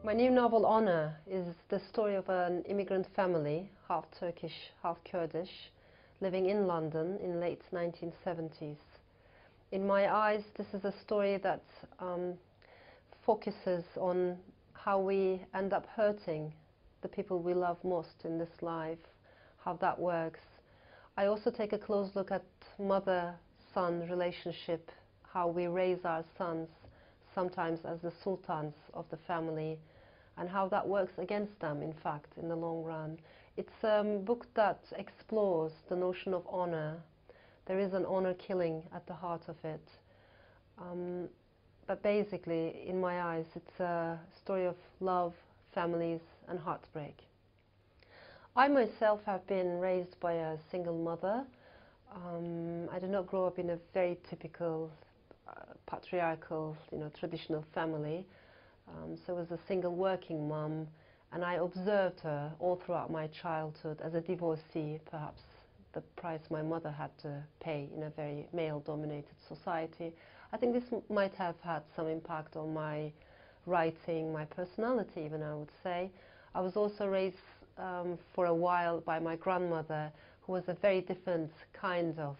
My new novel, Honor, is the story of an immigrant family, half Turkish, half Kurdish, living in London in late 1970s. In my eyes, this is a story that focuses on how we end up hurting the people we love most in this life, how that works. I also take a close look at mother-son relationship, how we raise our sons, sometimes as the sultans of the family, and how that works against them, in fact, in the long run. It's a book that explores the notion of honor. There is an honor killing at the heart of it. But basically, in my eyes, it's a story of love, families, and heartbreak. I myself have been raised by a single mother. I did not grow up in a very typical patriarchal, traditional family. So I was a single working mum, and I observed her all throughout my childhood as a divorcee, perhaps the price my mother had to pay in a very male-dominated society. I think this might have had some impact on my writing, my personality even, I would say. I was also raised for a while by my grandmother, who was a very different kind of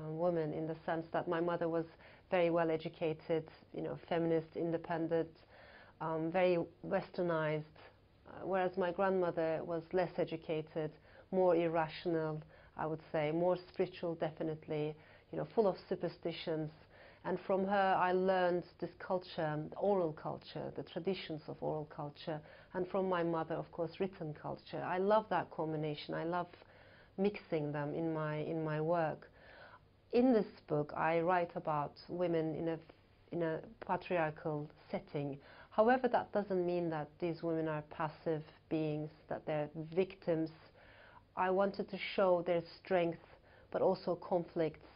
woman, in the sense that my mother was very well educated, feminist, independent, very westernized, whereas my grandmother was less educated, more irrational, I would say, more spiritual, definitely, full of superstitions. And from her I learned this culture, oral culture, the traditions of oral culture, and from my mother, of course, written culture. I love that combination. I love mixing them in my work. In this book, I write about women in a patriarchal setting. However, that doesn't mean that these women are passive beings, that they're victims. I wanted to show their strength, but also conflicts.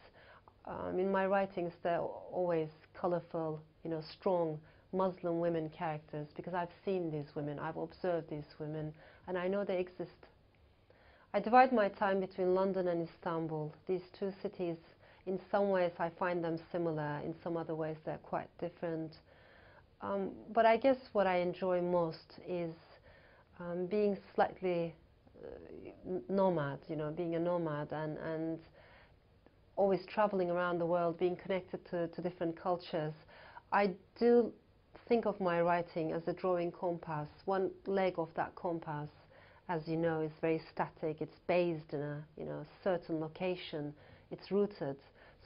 In my writings, they're always colorful, strong Muslim women characters, because I've seen these women, I've observed these women, and I know they exist. I divide my time between London and Istanbul. These two cities, in some ways, I find them similar. In some other ways, they're quite different. But I guess what I enjoy most is being slightly nomad, being a nomad and always traveling around the world, being connected to different cultures. I do think of my writing as a drawing compass. One leg of that compass, as you know, is very static. It's based in a certain location. It's rooted.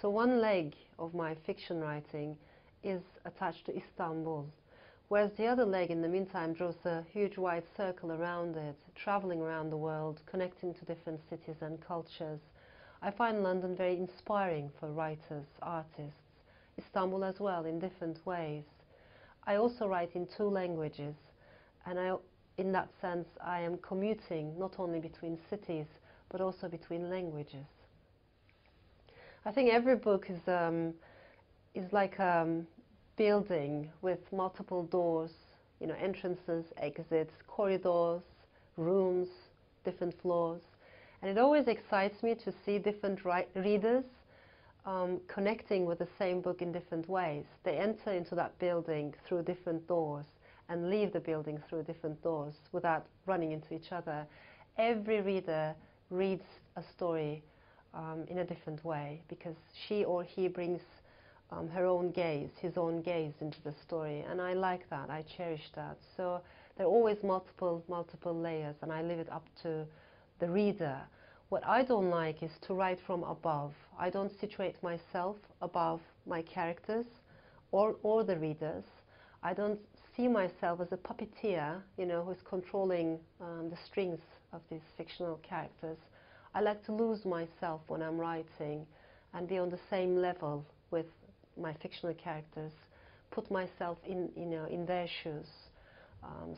So one leg of my fiction writing is attached to Istanbul, whereas the other leg, in the meantime, draws a huge wide circle around it, traveling around the world, connecting to different cities and cultures. I find London very inspiring for writers, artists, Istanbul as well, in different ways. I also write in two languages, and in that sense, I am commuting not only between cities, but also between languages. I think every book is like a building with multiple doors, entrances, exits, corridors, rooms, different floors. And it always excites me to see different readers connecting with the same book in different ways. They enter into that building through different doors and leave the building through different doors without running into each other. Every reader reads a story in a different way, because she or he brings her own gaze, his own gaze into the story, and I like that, I cherish that. So there are always multiple layers, and I leave it up to the reader. What I don't like is to write from above. I don't situate myself above my characters or the readers. I don't see myself as a puppeteer, who's controlling the strings of these fictional characters. I like to lose myself when I'm writing and be on the same level with my fictional characters, put myself in their shoes,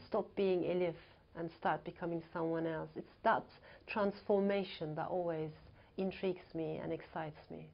stop being Elif and start becoming someone else. It's that transformation that always intrigues me and excites me.